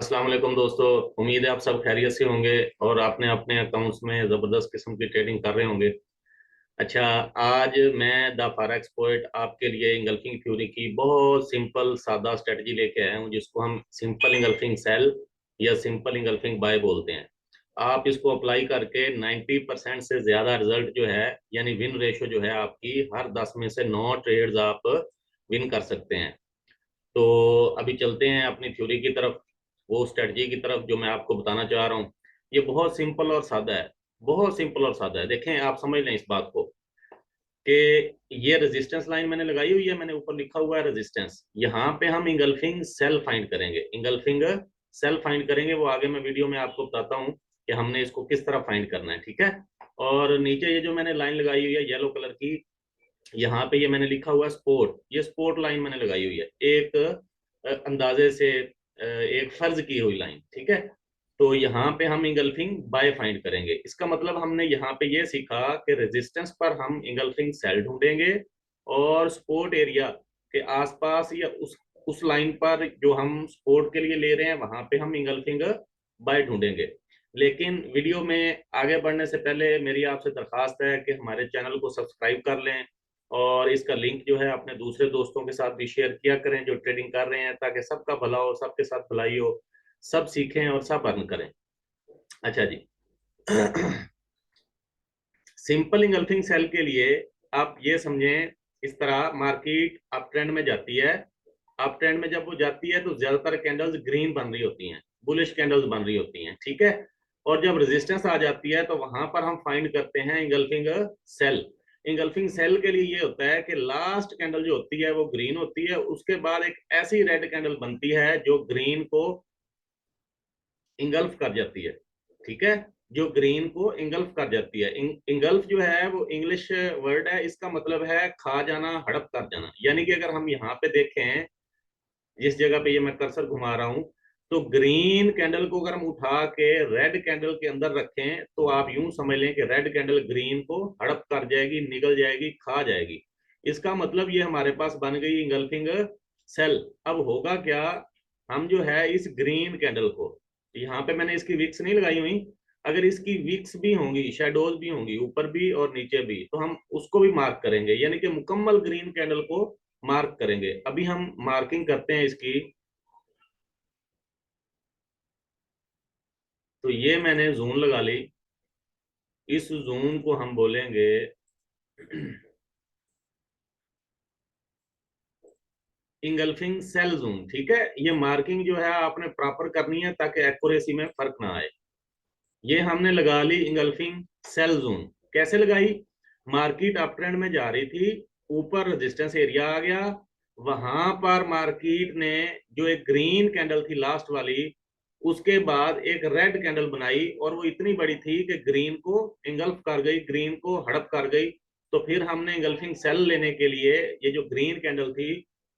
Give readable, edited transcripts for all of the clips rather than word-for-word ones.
अस्सलाम वालेकुम दोस्तों। उम्मीद है आप सब खैरियत से होंगे और आपने अपने अकाउंट्स में ज़बरदस्त किस्म की ट्रेडिंग कर रहे होंगे। अच्छा, आज मैं द फॉरेक्स पोएट आपके लिए इंगल्फिंग थ्योरी की बहुत सिंपल सादा स्ट्रेटजी लेके आया हूँ, जिसको हम सिंपल इंगल्फिंग सेल या सिंपल इंगल्फिंग बाय बोलते हैं। आप इसको अप्लाई करके 90% से ज़्यादा रिजल्ट जो है, यानी विन रेशो जो है आपकी, हर 10 में से 9 ट्रेड्स आप विन कर सकते हैं। तो अभी चलते हैं अपनी थ्योरी की तरफ, वो स्ट्रेटजी की तरफ जो मैं आपको बताना चाह रहा हूँ। ये बहुत सिंपल और सादा है, बहुत सिंपल और सादा है। देखें, आप समझ लें इस बात को कि ये रेजिस्टेंस लाइन मैंने लगाई हुई है, मैंने ऊपर लिखा हुआ है रेजिस्टेंस। यहाँ पे हम इंगल्फिंग सेल फाइंड करेंगे, इंगल्फिंग सेल फाइंड करेंगे। वो आगे मैं वीडियो में आपको बताता हूँ कि हमने इसको किस तरह फाइंड करना है, ठीक है। और नीचे ये जो मैंने लाइन लगाई हुई है येलो कलर की, यहाँ पे ये मैंने लिखा हुआ है स्पोर्ट, ये स्पोर्ट लाइन मैंने लगाई हुई है, एक अंदाजे से एक फर्ज की हुई लाइन, ठीक है। तो यहाँ पे हम इंगल्फिंग बाय फाइंड करेंगे। इसका मतलब हमने यहाँ पे ये सीखा कि रेजिस्टेंस पर हम इंगल्फिंग सेल ढूंढेंगे और स्पोर्ट एरिया के आसपास या उस लाइन पर जो हम सपोर्ट के लिए ले रहे हैं वहां पे हम इंगल्फिंग बाय ढूंढेंगे। लेकिन वीडियो में आगे बढ़ने से पहले मेरी आपसे दरखास्त है कि हमारे चैनल को सब्सक्राइब कर लें और इसका लिंक जो है अपने दूसरे दोस्तों के साथ भी शेयर किया करें जो ट्रेडिंग कर रहे हैं, ताकि सबका भला हो, सबके साथ भलाई हो, सब सीखें और सब अर्न करें। अच्छा जी। सिंपल इंगल्फिंग सेल के लिए आप ये समझें, इस तरह मार्केट अप ट्रेंड में जाती है। अप ट्रेंड में जब वो जाती है तो ज्यादातर कैंडल्स ग्रीन बन रही होती हैं, बुलिश कैंडल्स बन रही होती हैं, ठीक है। और जब रेजिस्टेंस आ जाती है तो वहां पर हम फाइंड करते हैं इंगल्फिंग सेल। इंगल्फिंग सेल के लिए ये होता है कि लास्ट कैंडल जो होती है वो ग्रीन होती है, उसके बाद एक ऐसी रेड कैंडल बनती है जो ग्रीन को इंगल्फ कर जाती है, ठीक है। जो ग्रीन को इंगल्फ कर जाती है। इंगल्फ जो है वो इंग्लिश वर्ड है, इसका मतलब है खा जाना, हड़प कर जाना। यानी कि अगर हम यहाँ पे देखें, जिस जगह पे ये मैं कर्सर घुमा रहा हूं, तो ग्रीन कैंडल को अगर हम उठा के रेड कैंडल के अंदर रखें तो आप यूं समझ लें कि रेड कैंडल ग्रीन को हड़प कर जाएगी, निगल जाएगी, खा जाएगी। इसका मतलब ये हमारे पास बन गई इंगल्फिंग सेल। अब होगा क्या, हम जो है इस ग्रीन कैंडल को, यहाँ पे मैंने इसकी विक्स नहीं लगाई हुई, अगर इसकी विक्स भी होंगी, शेडोज भी होंगी ऊपर भी और नीचे भी, तो हम उसको भी मार्क करेंगे, यानी कि मुकम्मल ग्रीन कैंडल को मार्क करेंगे। अभी हम मार्किंग करते हैं इसकी। तो ये मैंने जून लगा ली, इस जून को हम बोलेंगे इंगल्फिंग सेल जोन, ठीक है। ये मार्किंग जो है आपने प्रॉपर करनी है ताकि एक्यूरेसी में फर्क ना आए। ये हमने लगा ली इंगल्फिंग सेल जोन। कैसे लगाई, मार्केट अप ट्रेंड में जा रही थी, ऊपर रेजिस्टेंस एरिया आ गया, वहां पर मार्केट ने जो एक ग्रीन कैंडल थी लास्ट वाली, उसके बाद एक रेड कैंडल बनाई और वो इतनी बड़ी थी कि ग्रीन को इंगल्फ कर गई, ग्रीन को हड़प कर गई। तो फिर हमने इंगल्फिंग सेल लेने के लिए ये जो ग्रीन कैंडल थी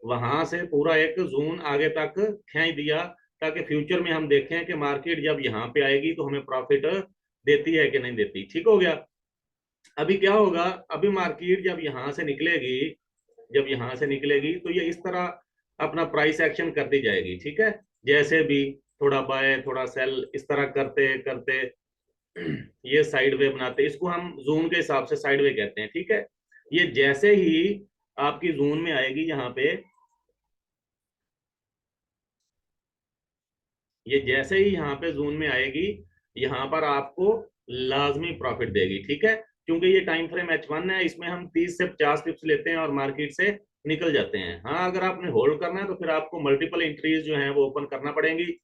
वहां से पूरा एक जोन आगे तक खींच दिया, ताकि फ्यूचर में हम देखें कि मार्केट जब यहाँ पे आएगी तो हमें प्रॉफिट देती है कि नहीं देती। ठीक हो गया। अभी क्या होगा, अभी मार्केट जब यहाँ से निकलेगी, जब यहाँ से निकलेगी तो ये इस तरह अपना प्राइस एक्शन करती जाएगी, ठीक है। जैसे भी थोड़ा बाय थोड़ा सेल इस तरह करते करते ये साइड वे बनाते, इसको हम जोन के हिसाब से साइड वे कहते हैं, ठीक है। ये जैसे ही आपकी जोन में आएगी यहाँ पे, ये जैसे ही यहाँ पे जोन में आएगी, यहाँ पर आपको लाजमी प्रॉफिट देगी, ठीक है। क्योंकि ये टाइम फ्रेम H1 है, इसमें हम 30 से 50 पिप्स लेते हैं और मार्केट से निकल जाते हैं। हाँ, अगर आपने होल्ड करना है तो फिर आपको मल्टीपल एंट्रीज जो है वो ओपन करना पड़ेंगी।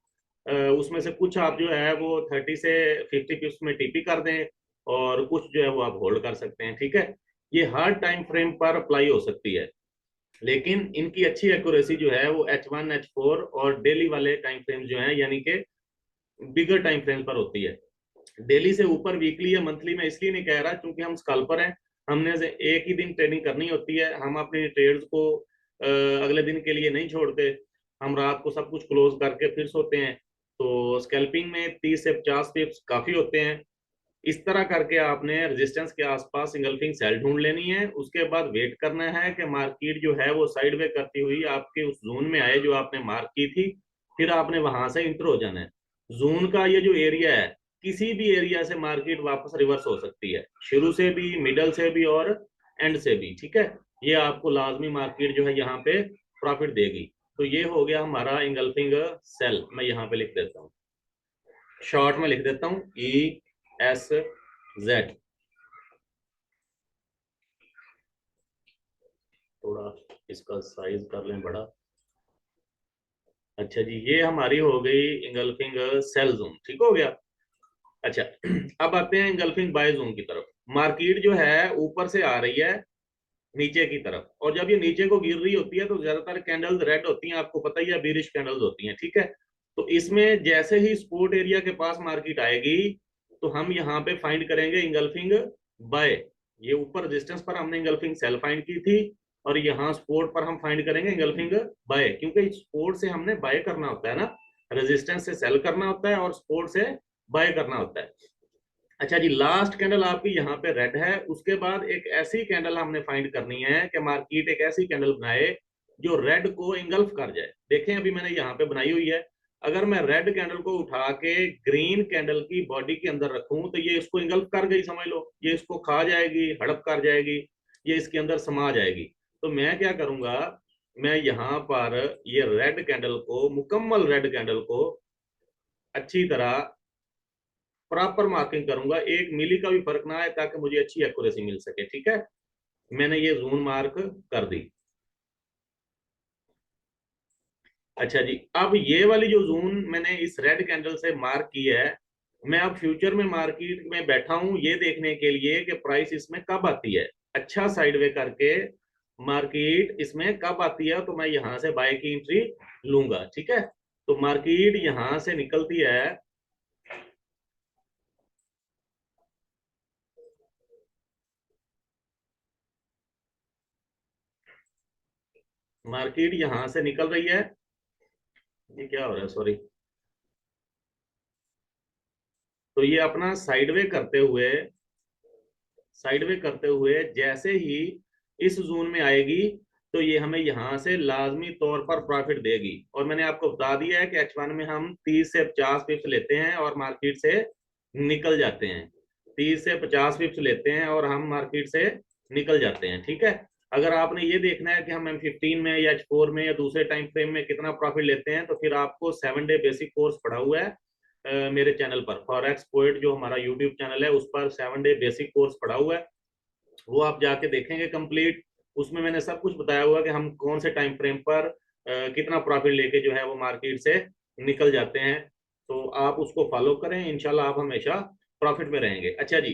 उसमें से कुछ आप जो है वो 30 से 50 पिप्स में टीपी कर दें और कुछ जो है वो आप होल्ड कर सकते हैं, ठीक है। ये हर टाइम फ्रेम पर अप्लाई हो सकती है, लेकिन इनकी अच्छी एक्यूरेसी जो है वो H1 H4 और डेली वाले टाइम फ्रेम जो है, यानी कि बिगर टाइम फ्रेम पर होती है। डेली से ऊपर वीकली या मंथली में इसलिए नहीं कह रहा क्योंकि हम स्कल्पर हैं, हमने से एक ही दिन ट्रेडिंग करनी होती है। हम अपने ट्रेड्स को अगले दिन के लिए नहीं छोड़ते, हम रात को सब कुछ क्लोज करके फिर सोते हैं। तो स्कैल्पिंग में 30 से 50 पिप्स काफी होते हैं। इस तरह करके आपने रेजिस्टेंस के आसपास इंगल्फिंग सेल ढूंढ लेनी है। उसके बाद वेट करना है कि मार्केट जो है वो साइड वे करती हुई आपके उस जोन में आए जो आपने मार्क की थी, फिर आपने वहां से इंटर हो जाना है। जोन का ये जो एरिया है, किसी भी एरिया से मार्केट वापस रिवर्स हो सकती है, शुरू से भी, मिडल से भी और एंड से भी, ठीक है। ये आपको लाजमी मार्केट जो है यहाँ पे प्रॉफिट देगी। तो ये हो गया हमारा इंगल्फिंग सेल। मैं यहाँ पे लिख देता हूँ, शॉर्ट में लिख देता हूँ ESZ। थोड़ा इसका साइज कर लें बड़ा। अच्छा जी, ये हमारी हो गई इंगल्फिंग सेल जोन, ठीक हो गया। अच्छा, अब आते हैं इंगल्फिंग बाय जोन की तरफ। मार्केट जो है ऊपर से आ रही है नीचे की तरफ, और जब ये नीचे को गिर रही होती है तो ज्यादातर कैंडल्स रेड होती हैं, आपको पता ही है, बीरिश कैंडल्स होती हैं, ठीक है। तो इसमें जैसे ही सपोर्ट एरिया के पास मार्केट आएगी तो हम यहाँ पे फाइंड करेंगे इंगल्फिंग बाय। ये ऊपर रेजिस्टेंस पर हमने इंगल्फिंग सेल फाइंड की थी, और यहाँ सपोर्ट पर हम फाइंड करेंगे इंगल्फिंग बाय, क्योंकि सपोर्ट से हमने बाय करना होता है ना, रेजिस्टेंस से सेल करना होता है और सपोर्ट से बाय करना होता है। अच्छा जी, लास्ट कैंडल आपकी यहाँ पे रेड है, उसके बाद एक ऐसी कैंडल हमने फाइंड करनी है कि मार्केट एक ऐसी कैंडल बनाए जो रेड को इंगल्फ कर जाए। देखें अभी मैंने यहाँ पे बनाई हुई है, अगर मैं रेड कैंडल को उठा के ग्रीन कैंडल की बॉडी के अंदर रखूं तो ये इसको इंगल्फ कर गई, समझ लो, ये इसको खा जाएगी, हड़प कर जाएगी, ये इसके अंदर समा जाएगी। तो मैं क्या करूंगा, मैं यहाँ पर ये रेड कैंडल को, मुकम्मल रेड कैंडल को अच्छी तरह प्रॉपर मार्किंग करूंगा, 1 मिली का भी फर्क ना आए, ताकि मुझे अच्छी एक्यूरेसी मिल सके, ठीक है। मैंने ये जोन मार्क कर दी। अच्छा जी, अब ये वाली जो जोन मैंने इस रेड कैंडल से मार्क की है, मैं अब फ्यूचर में मार्केट में बैठा हूं ये देखने के लिए कि प्राइस इसमें कब आती है, अच्छा साइडवे करके मार्केट इसमें कब आती है, तो मैं यहां से बाय की एंट्री लूंगा, ठीक है। तो मार्केट यहां से निकलती है, मार्केट यहां से निकल रही है, ये क्या हो रहा है, सॉरी। तो ये अपना साइडवे करते हुए जैसे ही इस जोन में आएगी तो ये हमें यहां से लाजमी तौर पर प्रॉफिट देगी। और मैंने आपको बता दिया है कि H1 में हम 30 से 50 पिप्स लेते हैं और मार्केट से निकल जाते हैं, 30 से 50 पिप्स लेते हैं और हम मार्केट से निकल जाते हैं, ठीक है। अगर आपने ये देखना है कि हम M15 में या H4 में या दूसरे टाइम फ्रेम में कितना प्रॉफिट लेते हैं, तो फिर आपको 7 डे बेसिक कोर्स पढ़ा हुआ है मेरे चैनल पर, फॉरेक्स पोइट जो हमारा यूट्यूब चैनल है, उस पर 7 डे बेसिक कोर्स पढ़ा हुआ है, वो आप जाके देखेंगे कंप्लीट। उसमें मैंने सब कुछ बताया हुआ कि हम कौन से टाइम फ्रेम पर कितना प्रॉफिट लेके जो है वो मार्केट से निकल जाते हैं। तो आप उसको फॉलो करें, इंशाल्लाह आप हमेशा प्रॉफिट में रहेंगे। अच्छा जी,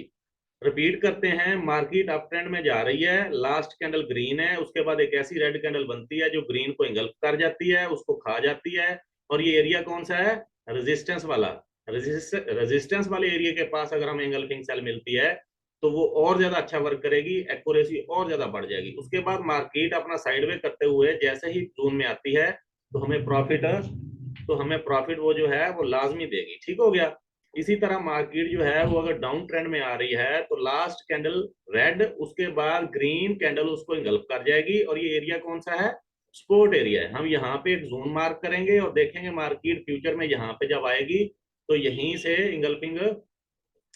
रिपीट करते हैं, मार्केट अप ट्रेंड में जा रही है, लास्ट कैंडल ग्रीन है, उसके बाद एक ऐसी रेड कैंडल बनती है जो ग्रीन को इंगल्फ कर जाती है, उसको खा जाती है। और ये एरिया कौन सा है, रेजिस्टेंस वाला। रेजिस्टेंस वाले एरिया के पास अगर हमें इंगल्फिंग सेल मिलती है तो वो और ज्यादा अच्छा वर्क करेगी, एक्यूरेसी और ज्यादा बढ़ जाएगी। उसके बाद मार्केट अपना साइडवे करते हुए जैसे ही जोन में आती है तो हमें प्रॉफिट वो जो है वो लाजमी देगी, ठीक हो गया। इसी तरह मार्केट जो है वो अगर डाउन ट्रेंड में आ रही है तो लास्ट कैंडल रेड, उसके बाद ग्रीन कैंडल उसको इंगल्फ कर जाएगी, और ये एरिया कौन सा है, सपोर्ट एरिया है। हम यहाँ पे एक जोन मार्क करेंगे और देखेंगे मार्केट फ्यूचर में यहाँ पे जब आएगी तो यहीं से इंगल्फिंग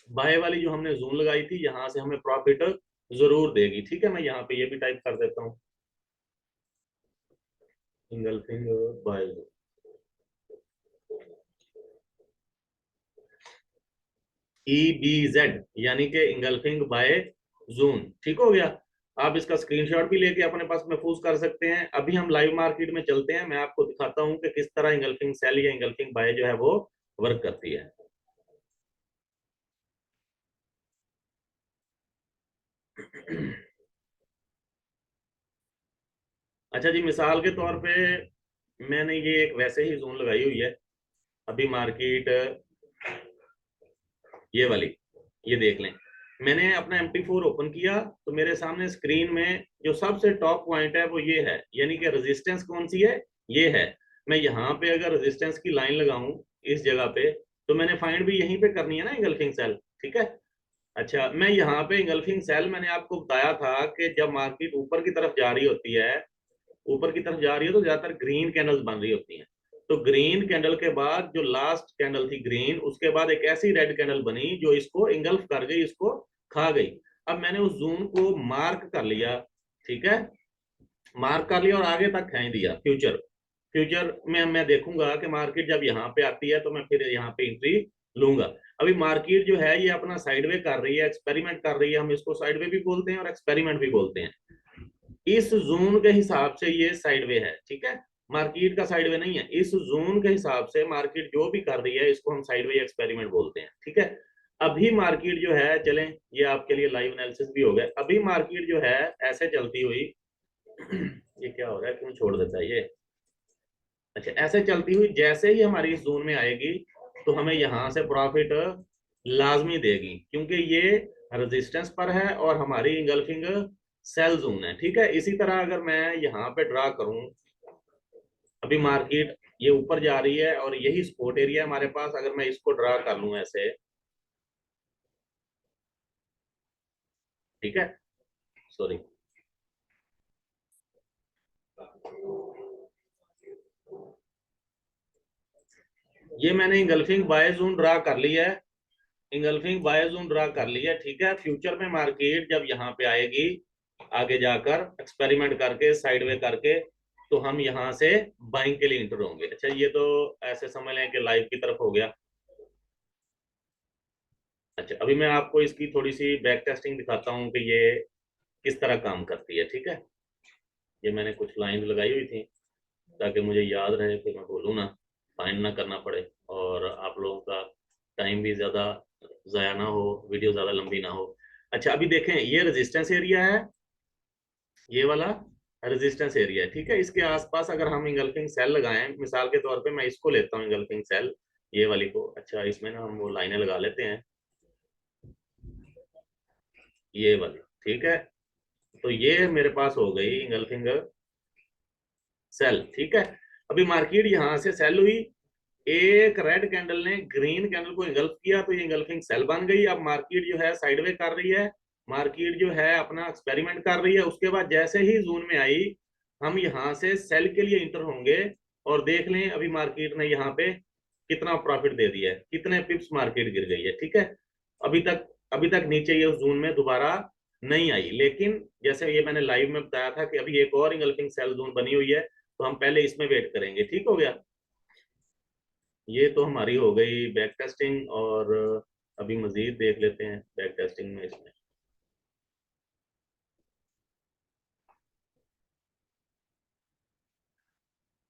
बाय वाली जो हमने जोन लगाई थी यहाँ से हमें प्रॉफिट जरूर देगी, ठीक है। मैं यहाँ पे ये भी टाइप कर देता हूँ, इंगल्फिंग बाय जोन, EBZ, यानी कि इंगल्फिंग बाय जोन, ठीक हो गया। आप इसका स्क्रीनशॉट भी लेके अपने पास महफूज कर सकते हैं। अभी हम लाइव मार्केट में चलते हैं, मैं आपको दिखाता हूँ कि किस तरह इंगल्फिंग सेल या इंगल्फिंग बाय जो है वो वर्क करती है। अच्छा जी, मिसाल के तौर पे मैंने ये एक वैसे ही जोन लगाई हुई है, अभी मार्केट ये वाली, ये देख लें, मैंने अपना MT4 ओपन किया तो मेरे सामने स्क्रीन में जो सबसे टॉप पॉइंट है वो ये है, यानी कि रेजिस्टेंस कौन सी है, ये है। मैं यहाँ पे अगर रेजिस्टेंस की लाइन लगाऊं इस जगह पे, तो मैंने फाइंड भी यहीं पे करनी है ना, इंगल्फिंग सेल, ठीक है। अच्छा, मैं यहाँ पे इंगल्फिंग सेल, मैंने आपको बताया था कि जब मार्केट ऊपर की तरफ जा रही होती है, ऊपर की तरफ जा रही है तो ज्यादातर ग्रीन कैंडल्स बन रही होती हैं। तो ग्रीन कैंडल के बाद जो लास्ट कैंडल थी ग्रीन, उसके बाद एक ऐसी रेड कैंडल बनी जो इसको इंगल्फ कर गई, इसको खा गई। अब मैंने उस जोन को मार्क कर लिया, ठीक है, मार्क कर लिया और आगे तक खींच दिया। फ्यूचर फ्यूचर में मैं देखूंगा कि मार्केट जब यहाँ पे आती है तो मैं फिर यहाँ पे एंट्री लूंगा। अभी मार्केट जो है ये अपना साइडवे कर रही है, एक्सपेरिमेंट कर रही है, हम इसको साइडवे भी बोलते हैं और एक्सपेरिमेंट भी बोलते हैं। इस जोन के हिसाब से ये साइडवे है, ठीक है, मार्केट का साइडवे नहीं है। इस जोन के हिसाब से मार्केट जो भी कर रही है इसको हम साइडवे एक्सपेरिमेंट बोलते हैं, ठीक है। अभी मार्केट जो है, चलें ये आपके लिए लाइव एनालिसिस भी हो गया। अभी मार्केट जो है ऐसे चलती हुई ये क्या हो रहा है, क्यों छोड़ देता है ये? अच्छा, ऐसे चलती हुई जैसे ही हमारी इस जोन में आएगी तो हमें यहां से प्रॉफिट लाजमी देगी, क्योंकि ये रेजिस्टेंस पर है और हमारी इंगल्फिंग सेल जोन है, ठीक है। इसी तरह अगर मैं यहाँ पे ड्रा करूं, अभी मार्केट ये ऊपर जा रही है और यही सपोर्ट एरिया है हमारे पास, अगर मैं इसको ड्रा कर लूं ऐसे, ठीक है, सॉरी, ये मैंने इंगल्फिंग बाय जोन ड्रा कर लिया है, इंगल्फिंग बाय जोन ड्रा कर लिया, ठीक है। फ्यूचर में मार्केट जब यहाँ पे आएगी आगे जाकर एक्सपेरिमेंट करके साइडवे करके, तो हम यहाँ से बाइंग के लिए इंटर होंगे। अच्छा, ये तो ऐसे समझ लें कि लाइव की तरफ हो गया। अच्छा, अभी मैं आपको इसकी थोड़ी सी बैक टेस्टिंग दिखाता हूँ कि ये किस तरह काम करती है, ठीक है। ये मैंने कुछ लाइन लगाई हुई थी ताकि मुझे याद रहे कि मैं बोलूँ ना, फाइन ना करना पड़े और आप लोगों का टाइम भी ज़्यादा ज़ाया ना हो, वीडियो ज़्यादा लंबी ना हो। अच्छा, अभी देखें ये रेजिस्टेंस एरिया है, ये वाला रेजिस्टेंस एरिया है, ठीक है। इसके आसपास अगर हम इंगल्फिंग सेल लगाएं, मिसाल के तौर पे मैं इसको लेता हूँ इंगल्फिंग सेल, ये वाली को। अच्छा, इसमें ना हम वो लाइनें लगा लेते हैं, ये वाली, ठीक है। तो ये मेरे पास हो गई इंगल्फिंग सेल, ठीक है। अभी मार्केट यहां से सेल हुई, एक रेड कैंडल ने ग्रीन कैंडल को इंगल्फ किया तो ये इंगल्फिंग सेल बन गई। अब मार्केट जो है साइडवे कर रही है, मार्केट जो है अपना एक्सपेरिमेंट कर रही है। उसके बाद जैसे ही जोन में आई, हम यहाँ से सेल के लिए इंटर होंगे और देख लें अभी मार्केट ने यहाँ पे कितना प्रॉफिट दे दिया है, कितने पिप्स मार्केट गिर गई है, ठीक है। अभी तक नीचे ये जोन में दोबारा नहीं आई, लेकिन जैसे ये मैंने लाइव में बताया था कि अभी एक और इंगल्फिंग सेल जोन बनी हुई है, तो हम पहले इसमें वेट करेंगे, ठीक हो गया। ये तो हमारी हो गई बैक टेस्टिंग, और अभी मजीद देख लेते हैं बैक टेस्टिंग में इसमें।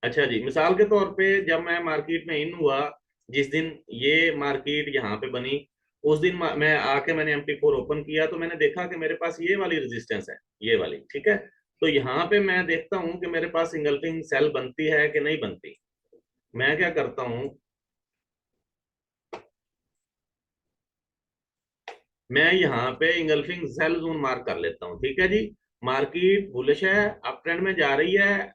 अच्छा जी, मिसाल के तौर पे जब मैं मार्केट में इन हुआ, जिस दिन ये मार्केट यहाँ पे बनी, उस दिन मैं आके मैंने MT4 ओपन किया तो मैंने देखा कि मेरे पास ये वाली रेजिस्टेंस है, ये वाली, ठीक है। तो यहाँ पे मैं देखता हूँ कि मेरे पास इंगल्फिंग सेल बनती है कि नहीं बनती। मैं क्या करता हूँ, मैं यहाँ पे इंगल्फिंग सेल जोन मार्क कर लेता हूँ, ठीक है जी। मार्केट बुलिश है, अप ट्रेंड में जा रही है,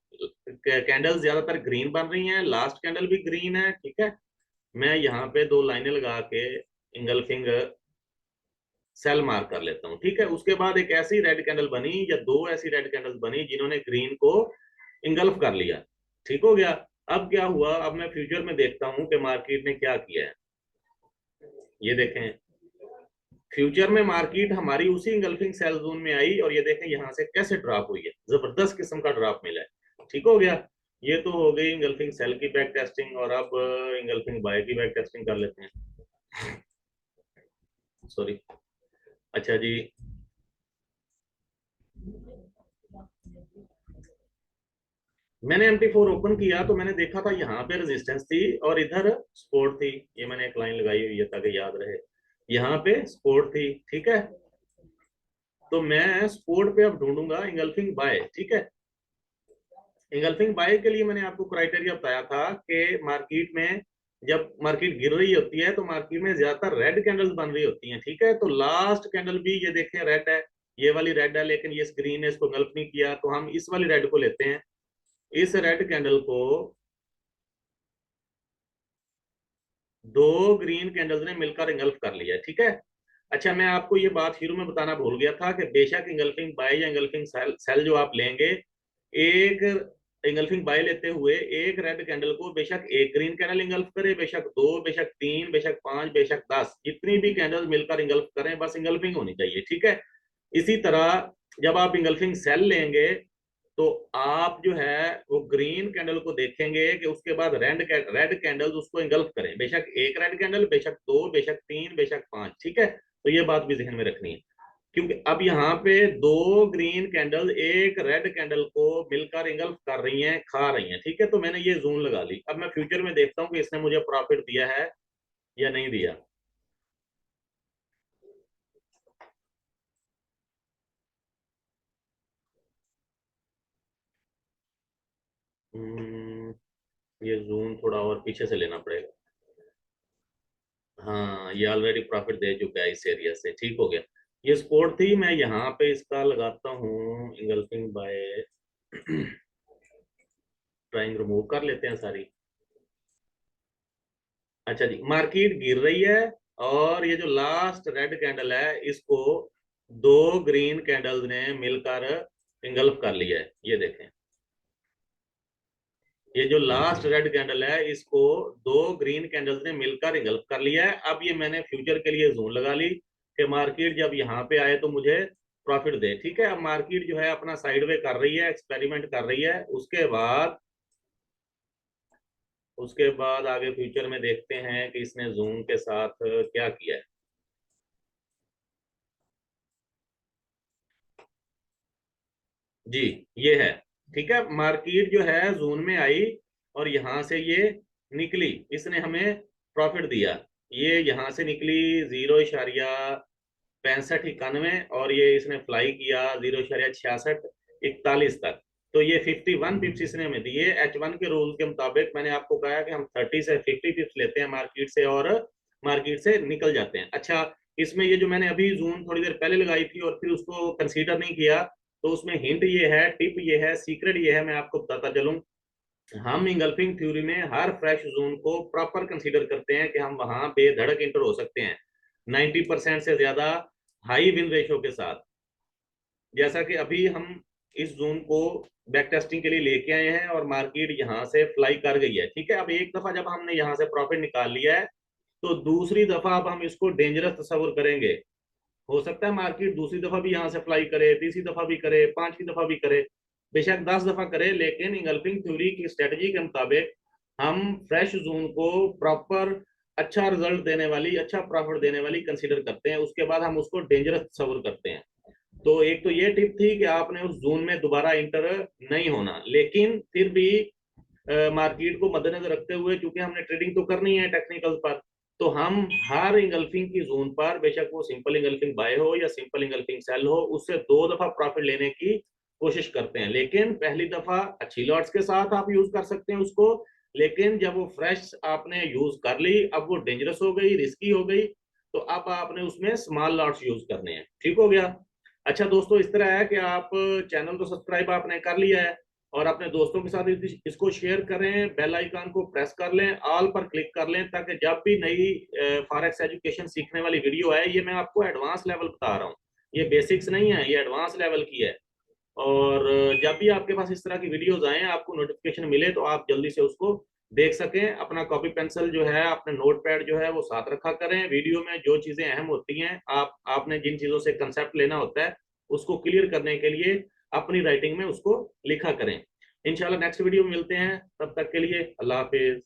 कैंडल ज्यादातर ग्रीन बन रही हैं, लास्ट कैंडल भी ग्रीन है, ठीक है। मैं यहाँ पे दो लाइनें लगा के इंगल्फिंग सेल मार्क कर लेता हूँ, ठीक है। उसके बाद एक ऐसी रेड कैंडल बनी या दो ऐसी रेड कैंडल्स बनी जिन्होंने ग्रीन को इंगल्फ कर लिया, ठीक हो गया। अब क्या हुआ, अब मैं फ्यूचर में देखता हूँ कि मार्केट ने क्या किया है। ये देखें, फ्यूचर में मार्केट हमारी उसी इंगल्फिंग सेल जोन में आई और ये देखें यहाँ से कैसे ड्रॉप हुई है, जबरदस्त किस्म का ड्रॉप मिला है, ठीक हो गया। ये तो हो गई इंगल्फिंग सेल की बैक टेस्टिंग, और अब इंगल्फिंग बाय की बैक टेस्टिंग कर लेते हैं, सॉरी। अच्छा जी, मैंने MT4 ओपन किया तो मैंने देखा था यहाँ पे रेजिस्टेंस थी और इधर सपोर्ट थी। ये मैंने एक लाइन लगाई हुई है ताकि याद रहे, यहाँ पे सपोर्ट थी, ठीक है। तो मैं सपोर्ट पे अब ढूंढूंगा इंगल्फिंग बाय, ठीक है। इंगल्फिंग बाय के लिए मैंने आपको क्राइटेरिया बताया था कि मार्केट में जब मार्केट गिर रही होती है तो मार्केट में ज्यादातर रेड कैंडल्स बन रही होती हैं, ठीक है। तो लास्ट कैंडल भी ये देखें रेड है, ये वाली रेड है, लेकिन ये स्क्रीन ने इसको इंगल्फ नहीं किया, तो हम इस वाली रेड को लेते हैं। इस रेड कैंडल को दो ग्रीन कैंडल्स ने मिलकर इंगल्फ कर लिया, ठीक है। अच्छा, मैं आपको ये बात शुरू में बताना भूल गया था कि बेशक इंगल्फिंग बाय या इंगल्फिंग सेल जो आप लेंगे, एक इंगल्फिंग बाय लेते हुए एक रेड कैंडल को बेशक एक ग्रीन कैंडल इंगल्फ करे, बेशक दो, बेशक तीन, बेशक पांच, बेशक 10, जितनी भी कैंडल मिलकर इंगल्फ करें, बस इंगल्फिंग होनी चाहिए, ठीक है। इसी तरह जब आप इंगल्फिंग सेल लेंगे तो आप जो है वो ग्रीन कैंडल को देखेंगे कि उसके बाद रेड कैंडल उसको इंगल्फ करें, बेशक एक रेड कैंडल, बेशक दो, बेशक तीन, बेशक पांच, ठीक है। तो ये बात भी ध्यान में रखनी है, क्योंकि अब यहाँ पे दो ग्रीन कैंडल एक रेड कैंडल को मिलकर इंगल्फ कर रही हैं, खा रही हैं, ठीक है। तो मैंने ये जोन लगा ली। अब मैं फ्यूचर में देखता हूँ कि इसने मुझे प्रॉफिट दिया है या नहीं दिया। ये जोन थोड़ा और पीछे से लेना पड़ेगा। हाँ, ये ऑलरेडी प्रॉफिट दे चुका है इस एरिया से, ठीक हो गया। ये सपोर्ट थी, मैं यहाँ पे इसका लगाता हूँ इंगल्फिंग बाय। ड्राइंग रिमूव कर लेते हैं सारी। अच्छा जी, मार्केट गिर रही है और ये जो लास्ट रेड कैंडल है इसको दो ग्रीन कैंडल्स ने मिलकर इंगल्फ कर लिया है, ये देखें। ये जो लास्ट रेड कैंडल है इसको दो ग्रीन कैंडल्स ने मिलकर इंगल्फ कर लिया है। अब ये मैंने फ्यूचर के लिए जोन लगा ली कि मार्केट जब यहाँ पे आए तो मुझे प्रॉफिट दे, ठीक है। अब मार्केट जो है अपना साइडवे कर रही है, एक्सपेरिमेंट कर रही है। उसके बाद आगे फ्यूचर में देखते हैं कि इसने जोन के साथ क्या किया है। जी, ये है, ठीक है। मार्केट जो है जोन में आई और यहां से ये निकली, इसने हमें प्रॉफिट दिया। ये यहां से निकली 0.6591 और ये इसने फ्लाई किया 0.6641 तक। तो ये 51 पिप्स इसने हमें दिए। H1 के रूल के मुताबिक मैंने आपको कहा कि हम 30 से 50 पिप्स लेते हैं मार्केट से और मार्केट से निकल जाते हैं। अच्छा, इसमें ये जो मैंने अभी जून थोड़ी देर पहले लगाई थी और फिर उसको कंसीडर नहीं किया, तो उसमें हिंट ये है, टिप ये है, सीक्रेट ये है, मैं आपको बताता चलूं। हम इंगल्फिंग थ्योरी में हर फ्रेश जोन को प्रॉपर कंसीडर करते हैं कि हम वहां बेधड़क इंटर हो सकते हैं 90% से ज्यादा हाई विन रेशो के साथ। जैसा कि अभी हम इस जोन को बैक टेस्टिंग के लिए लेके आए हैं और मार्केट यहाँ से फ्लाई कर गई है, ठीक है। अब एक दफा जब हमने यहाँ से प्रॉफिट निकाल लिया है तो दूसरी दफा अब हम इसको डेंजरस तस्वर करेंगे। हो सकता है मार्केट दूसरी दफा भी यहाँ से फ्लाई करे, तीसरी दफा भी करे, पांचवी दफा भी करे, बेशक 10 दफा करे, लेकिन इंगल्फिंग थ्योरी की स्ट्रेटजी के मुताबिक हम फ्रेश जोन को प्रॉपर अच्छा रिजल्ट देने वाली, अच्छा प्रॉफिट देने वाली कंसीडर करते हैं। उसके बाद हम उसको डेंजरस तस्वर करते हैं। तो एक तो ये टिप थी कि आपने उस जोन में दोबारा इंटर नहीं होना, लेकिन फिर भी मार्केट को मद्देनजर रखते हुए क्योंकि हमने ट्रेडिंग तो करनी है टेक्निकल पर, तो हम हर इंगल्फिंग की जोन पर, बेशक वो सिंपल इंगल्फिंग बाय हो या सिंपल इंगल्फिंग सेल हो, उससे दो दफा प्रॉफिट लेने की कोशिश करते हैं। लेकिन पहली दफा अच्छी लॉट्स के साथ आप यूज कर सकते हैं उसको, लेकिन जब वो फ्रेश आपने यूज कर ली, अब वो डेंजरस हो गई, रिस्की हो गई, तो अब आपने उसमें स्मॉल लॉट्स यूज करने हैं, ठीक हो गया। अच्छा दोस्तों, इस तरह है कि आप चैनल तो सब्सक्राइब आपने कर लिया है और अपने दोस्तों के साथ इसको शेयर करें, बेल आइकन को प्रेस कर लें, ऑल पर क्लिक कर लें, ताकि जब भी नई फॉरेक्स एजुकेशन सीखने वाली वीडियो आए, ये मैं आपको एडवांस लेवल बता रहा हूँ, ये बेसिक्स नहीं है, ये एडवांस लेवल की है। और जब भी आपके पास इस तरह की वीडियोस आए, आपको नोटिफिकेशन मिले, तो आप जल्दी से उसको देख सकें। अपना कॉपी पेंसिल जो है, अपने नोट पैड जो है वो साथ रखा करें। वीडियो में जो चीजें अहम होती हैं, आपने जिन चीजों से कंसेप्ट लेना होता है उसको क्लियर करने के लिए अपनी राइटिंग में उसको लिखा करें। इंशाल्लाह नेक्स्ट वीडियो में मिलते हैं, तब तक के लिए अल्लाह हाफिज।